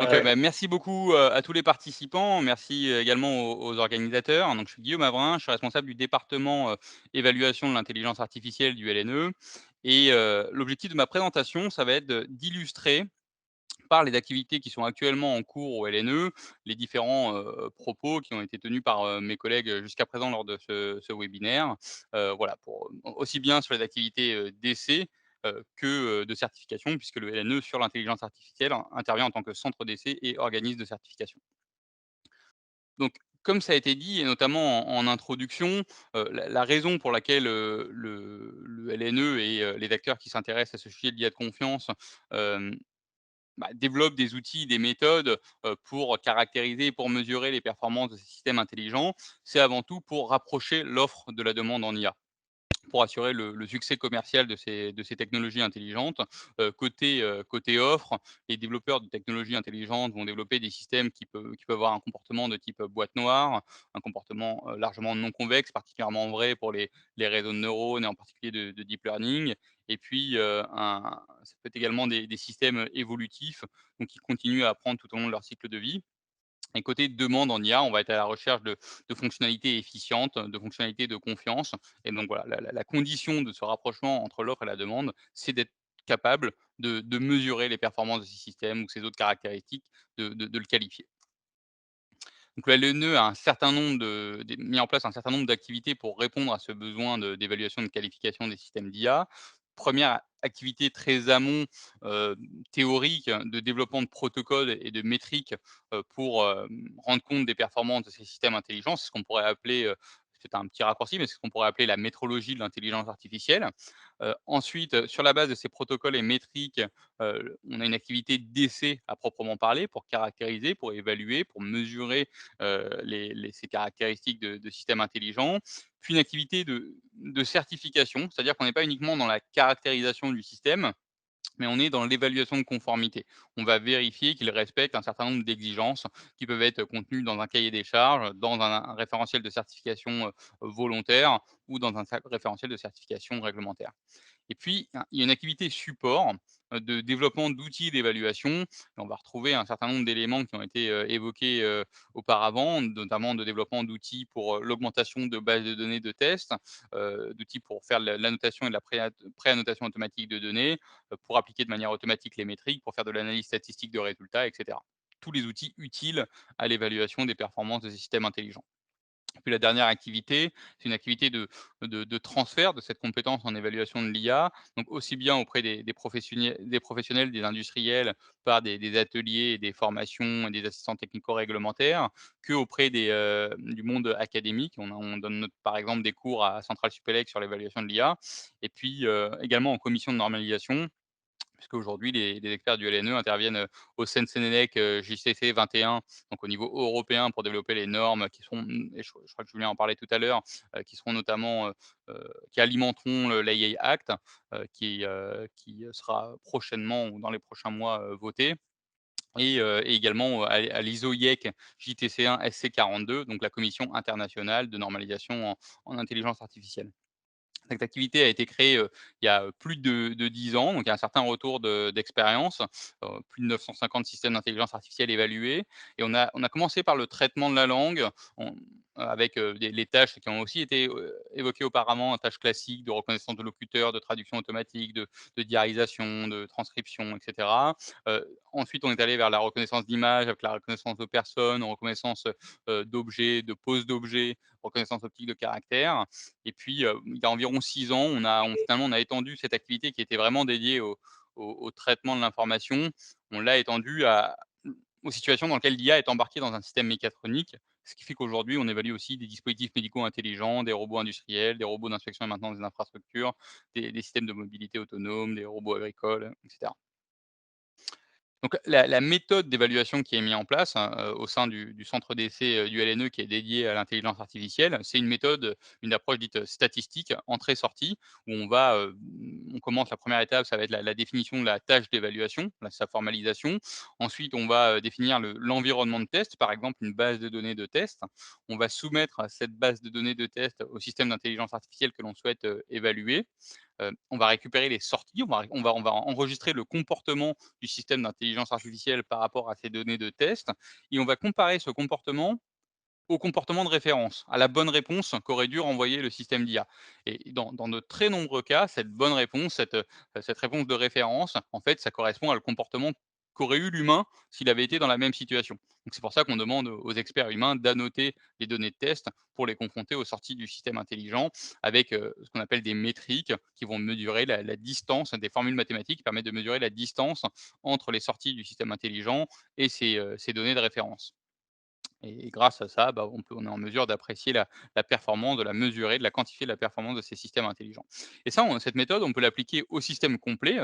Donc, Ouais. bah, merci beaucoup, à tous les participants. Merci, également aux organisateurs. Donc je suis Guillaume Avrin, je suis responsable du département, évaluation de l'intelligence artificielle du LNE et l'objectif de ma présentation, ça va être d'illustrer par les activités qui sont actuellement en cours au LNE, les différents, propos qui ont été tenus par, mes collègues, jusqu'à présent lors de ce webinaire. Voilà, pour, aussi bien sur les activités, d'essai, que, de certification puisque le LNE sur l'intelligence artificielle intervient en tant que centre d'essai et organisme de certification. Donc, comme ça a été dit et notamment en introduction, la raison pour laquelle, le LNE et les acteurs qui s'intéressent à ce sujet de l'IA de confiance, hem, développent des outils, des méthodes, pour caractériser, pour mesurer les performances de ces systèmes intelligents, c'est avant tout pour rapprocher l'offre de la demande en IA, pour assurer le succès commercial de ces technologies intelligentes. Côté offre, les développeurs de technologies intelligentes vont développer des systèmes qui peuvent avoir un comportement de type, boîte noire, un comportement, largement non convexe, particulièrement vrai pour les réseaux de neurones et en particulier de deep learning. Et puis, ça peut être également des systèmes, évolutifs, donc qui continuent à apprendre tout au long de leur cycle de vie. Et côté demande en IA, on va être à la recherche de fonctionnalités efficientes, de fonctionnalités de confiance. Et donc voilà, la condition de ce rapprochement entre l'offre et la demande, c'est d'être capable de mesurer les performances de ces systèmes ou ces autres caractéristiques, de le qualifier. Donc la LNE a un certain nombre mis en place un certain nombre d'activités pour répondre à ce besoin d'évaluation de qualification des systèmes d'IA. Première activité très amont, heu, théorique de développement de protocoles et de métriques, pour, rendre compte des performances de ces systèmes intelligents. C'est ce qu'on pourrait appeler, c'est un petit raccourci, mais c'est ce qu'on pourrait appeler la métrologie de l'intelligence artificielle. Ensuite, sur la base de ces protocoles et métriques, on a une activité d'essai à proprement parler pour caractériser, pour évaluer, pour mesurer, ces caractéristiques de systèmes intelligents. Puis une activité de certification, c'est-à-dire qu'on n'est pas uniquement dans la caractérisation du système, mais on est dans l'évaluation de conformité. On va vérifier qu'il respecte un certain nombre d'exigences qui peuvent être contenues dans un cahier des charges, dans un référentiel de certification, volontaire ou dans un référentiel de certification réglementaire. Et puis, il y a une activité support, de développement d'outils d'évaluation. On va retrouver un certain nombre d'éléments qui ont été, évoqués, auparavant, notamment de développement d'outils pour, l'augmentation de bases de données de tests, d'outils pour faire l'annotation et de la préannotation automatique de données, pour appliquer de manière automatique les métriques, pour faire de l'analyse statistique de résultats et cetera. Tous les outils utiles à l'évaluation des performances de ces systèmes intelligents. Puis la dernière activité, c'est une activité de transfert de cette compétence en évaluation de l'IA, donc aussi bien auprès des professionnels, des industriels, par des ateliers et des formations et des assistants technico-réglementaires, qu'auprès du monde académique. On donne par exemple des cours à Centrale Supélec sur l'évaluation de l'IA et puis, également en commission de normalisation puisqu'aujourd'hui les experts du LNE interviennent, au CNCNELEC, JCC 21, donc au niveau européen pour développer les normes qui seront et je crois que Julien en parlait tout à l'heure, qui seront notamment, qui alimenteront le l'AI Act, qui sera prochainement ou dans les prochains mois, voté et également à l'ISO-IEC JTC1 SC42, donc la commission internationale de normalisation en intelligence artificielle. Cette activité a été créée, il y a, plus de 10 ans, donc il y a un certain retour d'expérience, plus de 950 systèmes d'intelligence artificielle évalués et on a commencé par le traitement de la langue, avec, les tâches qui ont aussi été, évoquées auparavant, tâches classiques de reconnaissance de locuteurs, de traduction automatique, de diarisation, de transcription et cetera. Ensuite, on est allé vers la reconnaissance d'images avec la reconnaissance de personnes, reconnaissance, d'objets, de pose d'objets, reconnaissance optique de caractères et puis, il y a environ 6 ans, finalement, on a étendu cette activité qui était vraiment dédiée au traitement de l'information. On l'a étendue aux situations dans lesquelles l'IA est embarquée dans un système mécatronique. Ce qui fait qu'aujourd'hui, on évalue aussi des dispositifs médicaux intelligents, des robots industriels, des robots d'inspection et maintenance des infrastructures, des systèmes de mobilité autonome, des robots agricoles, et cetera. Donc la méthode d'évaluation qui est mise en place, hein, au sein du centre d'essai, du LNE qui est dédié à l'intelligence artificielle, c'est une méthode, une approche dite, statistique, entrée-sortie, où on commence la première étape, ça va être la définition de la tâche d'évaluation, sa formalisation. Ensuite, on va, définir l'environnement de test, par exemple une base de données de test. On va soumettre cette base de données de test au système d'intelligence artificielle que l'on souhaite, évaluer. On va récupérer les sorties, on va enregistrer le comportement du système d'intelligence artificielle par rapport à ces données de test et on va comparer ce comportement au comportement de référence, à la bonne réponse qu'aurait dû renvoyer le système d'IA et dans de très nombreux cas, cette bonne réponse, cette réponse de référence, en fait, ça correspond à le comportement qu'aurait eu l'humain s'il avait été dans la même situation. Donc c'est pour ça qu'on demande aux experts humains d'annoter les données de test pour les confronter aux sorties du système intelligent avec, ce qu'on appelle des métriques qui vont mesurer la distance, des formules mathématiques qui permettent de mesurer la distance entre les sorties du système intelligent et ces données de référence. Et grâce à ça, bah, on est en mesure d'apprécier la performance, de la mesurer, de la quantifier la performance de ces systèmes intelligents. Et ça, cette méthode, on peut l'appliquer au système complet.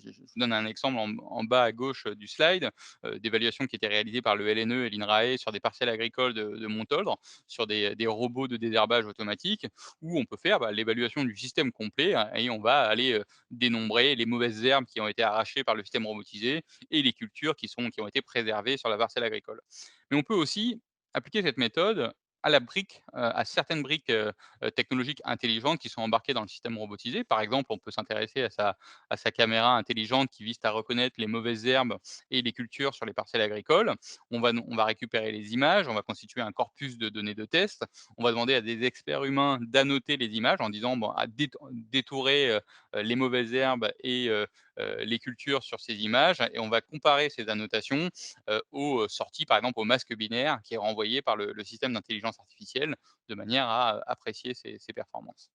Je vous donne un exemple en bas à gauche du slide, d'évaluation qui était réalisée par le LNE et l'INRAE sur des parcelles agricoles de Montaudre, sur des robots de désherbage automatique, où on peut faire, bah, l'évaluation du système complet, et on va aller, dénombrer les mauvaises herbes qui ont été arrachées par le système robotisé et les cultures qui ont été préservées sur la parcelle agricole. Mais on peut aussi appliquer cette méthode à la brique, à certaines briques, technologiques intelligentes qui sont embarquées dans le système robotisé. Par exemple, on peut s'intéresser à sa caméra intelligente qui vise à reconnaître les mauvaises herbes et les cultures sur les parcelles agricoles. On va récupérer les images, on va constituer un corpus de données de test. On va demander à des experts humains d'annoter les images en disant, bon, à détourer, les mauvaises herbes et les cultures sur ces images et on va comparer ces annotations aux sorties, par exemple, au masque binaire qui est renvoyé par le système d'intelligence artificielle de manière à apprécier ses performances.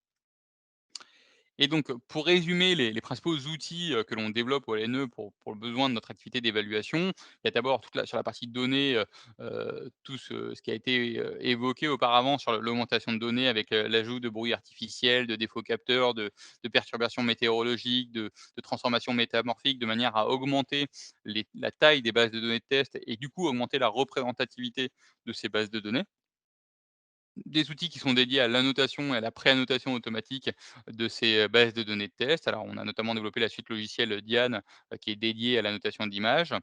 Et donc, pour résumer les principaux outils, que l'on développe au LNE pour le besoin de notre activité d'évaluation, il y a d'abord sur la partie données, tout ce qui a été, évoqué auparavant sur l'augmentation de données avec, l'ajout de bruits artificiels, de défauts capteurs, de perturbations météorologiques, de transformations métamorphiques, de manière à augmenter la taille des bases de données de test et du coup augmenter la représentativité de ces bases de données. Des outils qui sont dédiés à l'annotation et à la pré-annotation automatique de ces, bases de données de test. Alors, on a notamment développé la suite logicielle Diane, qui est dédiée à l'annotation d'images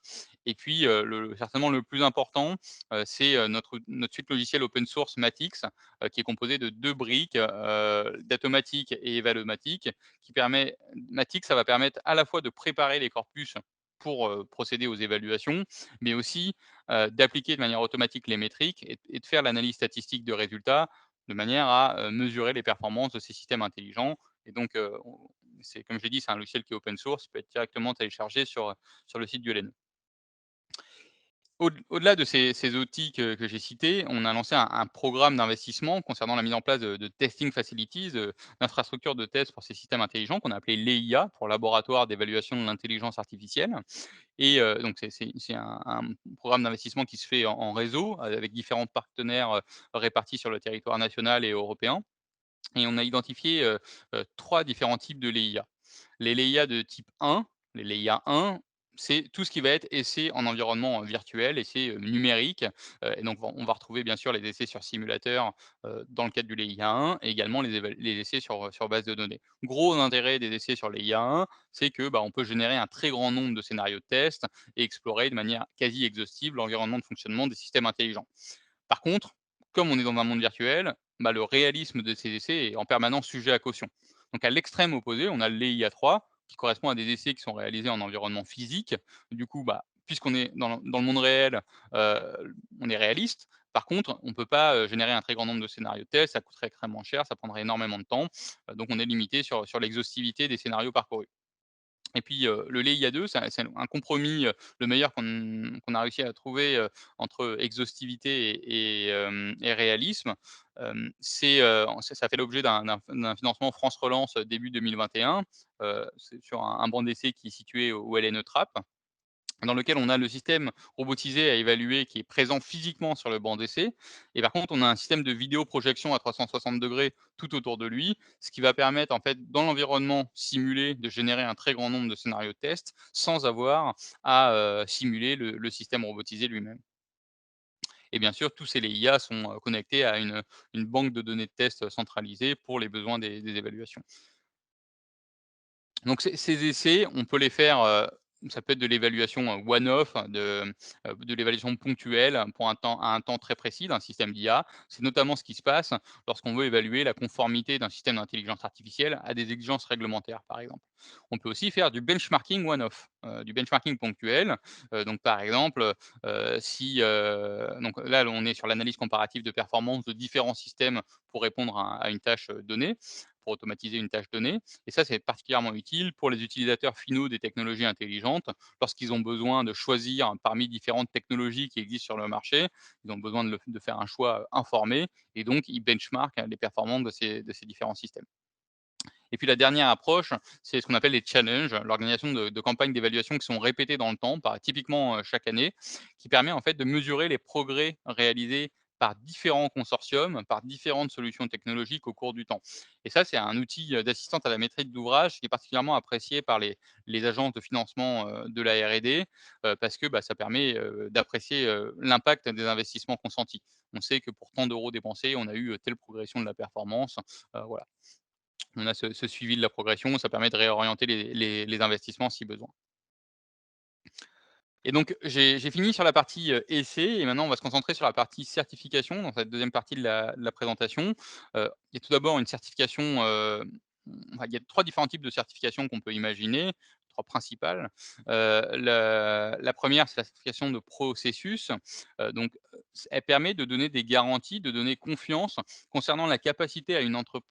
et puis, certainement le plus important, c'est, notre suite logicielle open source Matix, qui est composée de 2 briques, Datomatic et Evalomatic qui permet Matix, ça va permettre à la fois de préparer les corpus pour, procéder aux évaluations, mais aussi d'appliquer de manière automatique les métriques et de faire l'analyse statistique de résultats de manière à, mesurer les performances de ces systèmes intelligents et donc, on c'est comme je l'ai dit, c'est un logiciel qui est open source, il peut être directement téléchargé sur le site du LNE. Au-delà de ces outils que j'ai cités, on a lancé un programme d'investissement concernant la mise en place de testing facilities, d'infrastructures de test pour ces systèmes intelligents qu'on a appelé LEIA pour Laboratoire d'évaluation de l'intelligence artificielle. Et donc c'est un programme d'investissement qui se fait en réseau, avec différents partenaires, répartis sur le territoire national et européen et on a identifié, 3 différents types de LEIA. Les LEIA de type 1, les LEIA 1, c'est tout ce qui va être essai en environnement, virtuel, essai, numérique, et donc on va retrouver bien sûr les essais sur simulateur, dans le cadre du LEIA 1 et également les essais sur base de données. Gros intérêt des essais sur LEIA 1, c'est que, bah, on peut générer un très grand nombre de scénarios de test et explorer de manière quasi exhaustive l'environnement de fonctionnement des systèmes intelligents. Par contre, comme on est dans un monde virtuel, bah, le réalisme de ces essais est en permanence sujet à caution. Donc à l'extrême opposé, on a l'EIA3 qui correspond à des essais qui sont réalisés en environnement physique. Du coup, bah, puisqu'on est dans le monde réel, on est réaliste. Par contre, on ne peut pas, générer un très grand nombre de scénarios de test, ça coûterait extrêmement cher, ça prendrait énormément de temps, donc on est limité sur l'exhaustivité des scénarios parcourus. Et puis, le lait IA2, c'est un compromis, le meilleur qu'on a réussi à trouver, entre exhaustivité et réalisme. Ça fait l'objet d'un financement France Relance, début 2021. C'est sur un banc d'essai qui est situé au LNE Trappes dans lequel on a le système robotisé à évaluer qui est présent physiquement sur le banc d'essai et par contre, on a un système de vidéoprojection à 360° tout autour de lui, ce qui va permettre en fait, dans l'environnement simulé, de générer un très grand nombre de scénarios de test sans avoir à, simuler le système robotisé lui-même et bien sûr, tous ces LEIA sont, connectés à une banque de données de tests, centralisée pour les besoins des évaluations. Donc ces essais, on peut les faire, Ça peut être de l'évaluation, one-off, de l'évaluation ponctuelle pour un temps à un temps très précis d'un système d'IA. C'est notamment ce qui se passe lorsqu'on veut évaluer la conformité d'un système d'intelligence artificielle à des exigences réglementaires, par exemple. On peut aussi faire du benchmarking one-off, du benchmarking ponctuel. Donc par exemple, si, donc là, on est sur l'analyse comparative de performance de différents systèmes pour répondre à une tâche, donnée, pour automatiser une tâche donnée. Et ça, c'est particulièrement utile pour les utilisateurs finaux des technologies intelligentes, lorsqu'ils ont besoin de choisir parmi différentes technologies qui existent sur le marché. Ils ont besoin de faire un choix informé et donc ils benchmarkent les performances de ces différents systèmes. Et puis la dernière approche, c'est ce qu'on appelle les challenges, l'organisation de campagnes d'évaluation qui sont répétées dans le temps, typiquement chaque année, qui permet en fait de mesurer les progrès réalisés par différents consortiums, par différentes solutions technologiques au cours du temps. Et ça, c'est un outil d'assistance à la maîtrise d'ouvrage qui est particulièrement apprécié par les agences de financement de la R&D, parce que ça permet d'apprécier l'impact des investissements consentis. On sait que pour tant d'euros dépensés, on a eu telle progression de la performance. Voilà. On a ce suivi de la progression, ça permet de réorienter les investissements si besoin. Et donc j'ai fini sur la partie, essai et maintenant on va se concentrer sur la partie certification dans cette deuxième partie de la présentation. Il y a tout d'abord une certification, enfin il y a 3 différents types de certifications qu'on peut imaginer, 3 principales. La 1re, c'est la certification de processus, donc elle permet de donner des garanties, de donner confiance concernant la capacité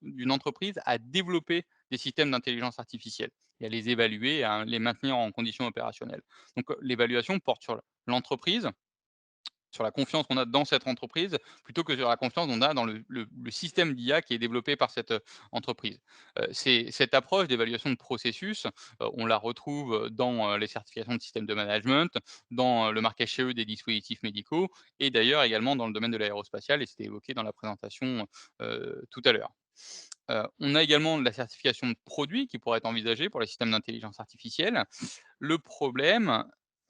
d'une entreprise à développer des systèmes d'intelligence artificielle et à les évaluer et à les maintenir en conditions opérationnelles. Donc, l'évaluation porte sur l'entreprise, sur la confiance qu'on a dans cette entreprise, plutôt que sur la confiance qu'on a dans le système d'IA qui est développé par cette, entreprise. C'est cette approche d'évaluation de processus, on la retrouve, dans, les certifications de système de management, dans, le marquage CE des dispositifs médicaux et d'ailleurs également dans le domaine de l'aérospatial et c'était évoqué dans la présentation, tout à l'heure. On a également la certification de produit qui pourrait être envisagée pour les systèmes d'intelligence artificielle. Le problème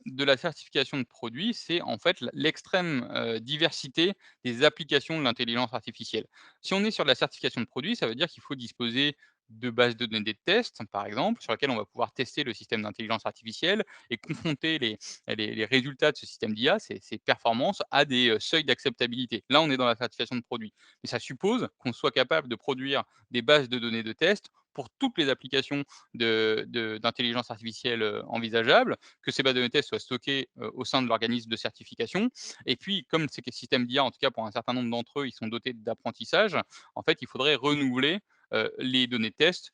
de la certification de produits, c'est en fait l'extrême, diversité des applications de l'intelligence artificielle. Si on est sur de la certification de produits, ça veut dire qu'il faut disposer de bases de données de tests, par exemple, sur lesquelles on va pouvoir tester le système d'intelligence artificielle et confronter les résultats de ce système d'IA, ses performances, à des, seuils d'acceptabilité. Là, on est dans la certification de produits. Mais ça suppose qu'on soit capable de produire des bases de données de tests pour toutes les applications d'intelligence artificielle envisageables, que ces bases de données tests soient stockées au sein de l'organisme de certification. Et puis, comme ces systèmes d'IA, en tout cas pour un certain nombre d'entre eux, ils sont dotés d'apprentissage, en fait, il faudrait renouveler les données de test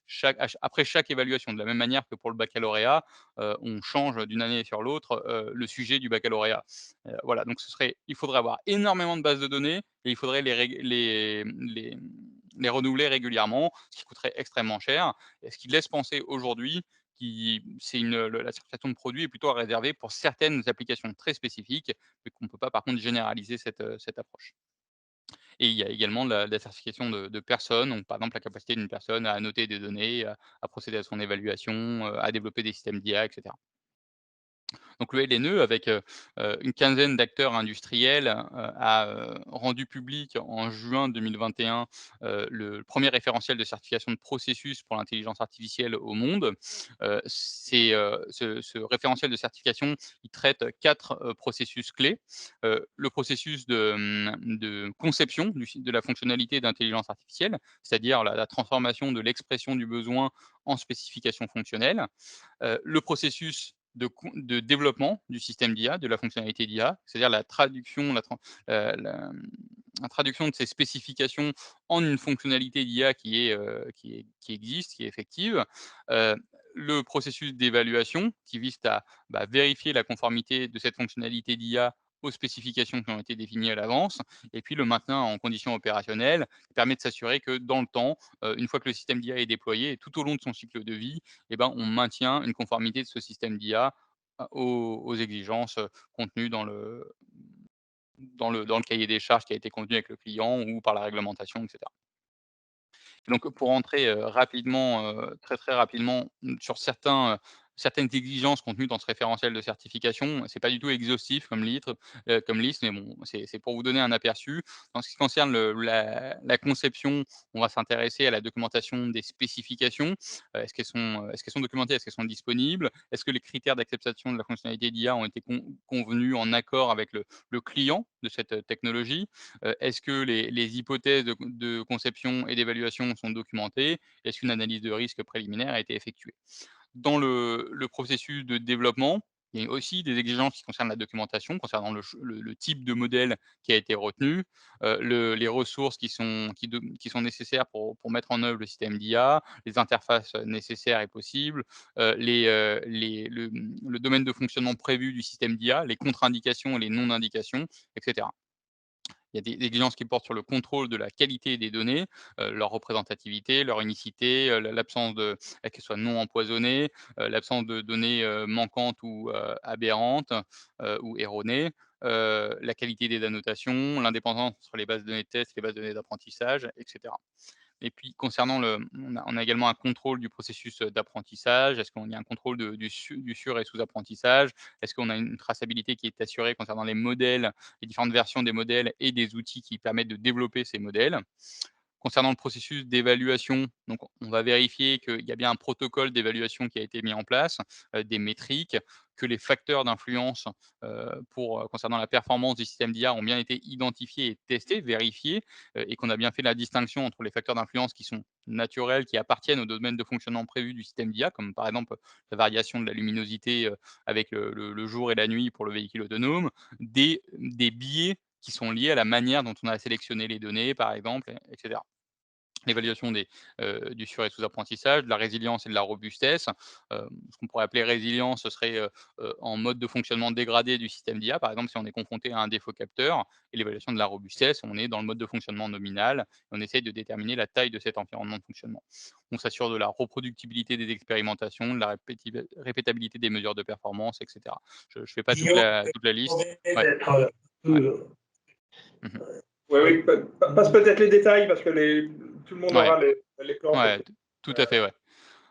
après chaque évaluation. De la même manière que pour le baccalauréat, on change d'une année sur l'autre le sujet du baccalauréat. Voilà, donc il faudrait avoir énormément de bases de données et il faudrait les renouveler régulièrement, ce qui coûterait extrêmement cher et ce qui laisse penser aujourd'hui qui c'est la certification de produit est plutôt réservée pour certaines applications très spécifiques, mais qu'on ne peut pas par contre généraliser cette approche. Et il y a également la certification de personnes, donc par exemple la capacité d'une personne à annoter des données, à procéder à son évaluation, à développer des systèmes d'IA et cetera. Donc le LNE avec, une quinzaine d'acteurs industriels, a, rendu public en juin 2021, le 1er référentiel de certification de processus pour l'intelligence artificielle au monde. Ce référentiel de certification, il traite 4 processus clés. Le processus de conception de la fonctionnalité d'intelligence artificielle, c'est-à-dire la transformation de l'expression du besoin en spécification fonctionnelle. Le processus de développement du système d'IA, de la fonctionnalité d'IA, c'est-à-dire la traduction, la traduction de ces spécifications en une fonctionnalité d'IA qui existe, qui est effective. Heu, le processus d'évaluation qui vise à, vérifier la conformité de cette fonctionnalité d'IA aux spécifications qui ont été définies à l'avance et puis le maintien en conditions opérationnelles qui permet de s'assurer que dans le temps, une fois que le système d'IA est déployé et tout au long de son cycle de vie, on maintient une conformité de ce système d'IA aux exigences, contenues dans le cahier des charges qui a été convenu avec le client ou par la réglementation et cetera. Donc pour entrer, rapidement, très, très rapidement, sur certains, certaines exigences contenues dans ce référentiel de certification. C'est pas du tout exhaustif comme liste, mais bon, c'est pour vous donner un aperçu. En ce qui concerne la conception, on va s'intéresser à la documentation des spécifications. Est-ce qu'elles sont documentées? Est-ce qu'elles sont disponibles? Est-ce que les critères d'acceptation de la fonctionnalité d'IA ont été convenus en accord avec le client de cette, technologie? Est-ce que les hypothèses de conception et d'évaluation sont documentées? Est-ce qu'une analyse de risque préliminaire a été effectuée? Dans le processus de développement, il y a aussi des exigences qui concernent la documentation, concernant le type de modèle qui a été retenu, les ressources qui sont nécessaires pour mettre en œuvre le système d'IA, les interfaces nécessaires et possibles, le domaine de fonctionnement prévu du système d'IA, les contre-indications et les non-indications, et cetera. Il y a des exigences qui portent sur le contrôle de la qualité des données, leur représentativité, leur unicité, l'absence de qu'elles soient non empoisonnées, l'absence de données, manquantes ou, aberrantes, ou erronées, la qualité des annotations, l'indépendance entre les bases de données de test et les bases de données d'apprentissage, et cetera. Et puis concernant on a également un contrôle du processus, d'apprentissage. Est-ce qu'on y a un contrôle du sur et sous-apprentissage? Est-ce qu'on a une traçabilité qui est assurée concernant les modèles, les différentes versions des modèles et des outils qui permettent de développer ces modèles? Concernant le processus d'évaluation, donc on va vérifier qu'il y a bien un protocole d'évaluation qui a été mis en place, des métriques, que les facteurs d'influence, concernant la performance du système d'IA ont bien été identifiés et testés, vérifiés, et qu'on a bien fait la distinction entre les facteurs d'influence qui sont naturels, qui appartiennent au domaine de fonctionnement prévu du système d'IA, comme par exemple la variation de la luminosité, avec le jour et la nuit pour le véhicule autonome, des biais qui sont liés à la manière dont on a sélectionné les données, par exemple, et cetera. L'évaluation du sur et sous-apprentissage, de la résilience et de la robustesse. Ce qu'on pourrait appeler résilience, ce serait, en mode de fonctionnement dégradé du système d'IA, par exemple, si on est confronté à un défaut capteur, et l'évaluation de la robustesse, on est dans le mode de fonctionnement nominal, et on essaye de déterminer la taille de cet environnement de fonctionnement. On s'assure de la reproductibilité des expérimentations, de la répétabilité des mesures de performance, et cetera. Je ne fais pas Guillaume, toute la je vais liste. demander Ouais, d'être ouais. peu. Mmh. Oui, oui, passe peut-être les détails parce que tout le monde Ouais, aura les plans. ouais, tout à fait, ouais.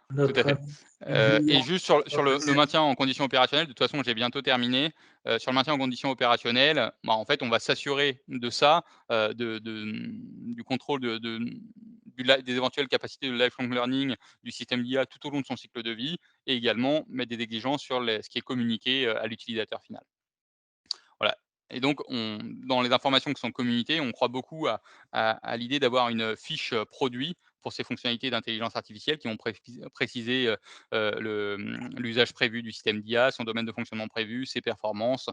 Tout à Notre fait. ami Et Guillaume, juste sur notre le service. maintien en condition opérationnelle, de toute façon, j'ai bientôt terminé. Sur le maintien en condition opérationnelle, bah, en fait, on va s'assurer de ça, du contrôle des éventuelles capacités de lifelong learning du système d'IA tout au long de son cycle de vie, et également mettre des exigences sur ce qui est communiqué, à l'utilisateur final. Voilà. Et donc dans les informations qui sont communiquées, on croit beaucoup à l'idée d'avoir une fiche, produit pour ces fonctionnalités d'intelligence artificielle qui vont préciser, l'usage prévu du système d'IA, son domaine de fonctionnement prévu, ses performances,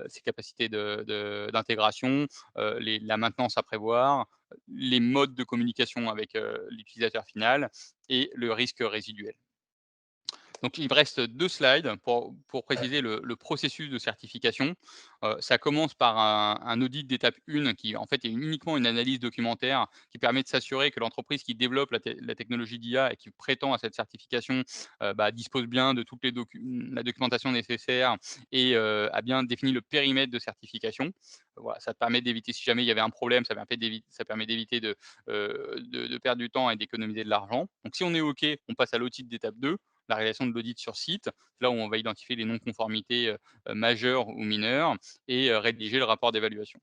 ses capacités d'intégration, la maintenance à prévoir, les modes de communication avec, l'utilisateur final et le risque résiduel. Donc il me reste 2 slides pour préciser le processus de certification. Ça commence par un audit d'étape 1 qui, en fait, est uniquement une analyse documentaire qui permet de s'assurer que l'entreprise qui développe la technologie d'IA et qui prétend à cette certification, dispose bien de toute la documentation nécessaire et a bien défini le périmètre de certification. Voilà, ça permet d'éviter, si jamais il y avait un problème, ça permet d'éviter de perdre du temps et d'économiser de l'argent. Donc si on est OK, on passe à l'audit d'étape 2, la réalisation de l'audit sur site, là où on va identifier les non-conformités, majeures ou mineures, et rédiger le rapport d'évaluation.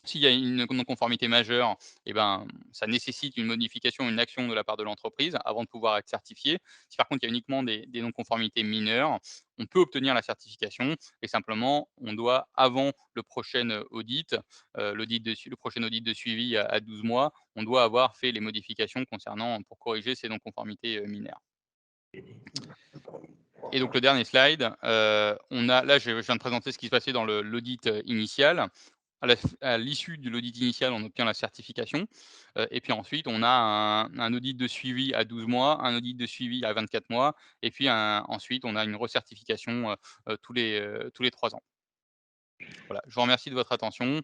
S'il y a une non-conformité majeure, eh ben, ça nécessite une modification, une action de la part de l'entreprise avant de pouvoir être certifié. Si par contre il y a uniquement des non-conformités mineures, on peut obtenir la certification, et simplement on doit, avant le prochain audit, le prochain audit de suivi à 12 mois, on doit avoir fait les modifications concernant pour corriger ces non-conformités, mineures. Et donc le dernier slide, je viens de présenter ce qui se passait dans l'audit, initial. À l'issue de l'audit initial, on obtient la certification, et puis ensuite on a un audit de suivi à 12 mois, un audit de suivi à 24 mois, et puis ensuite on a une recertification, tous les 3 ans. Voilà, je vous remercie de votre attention,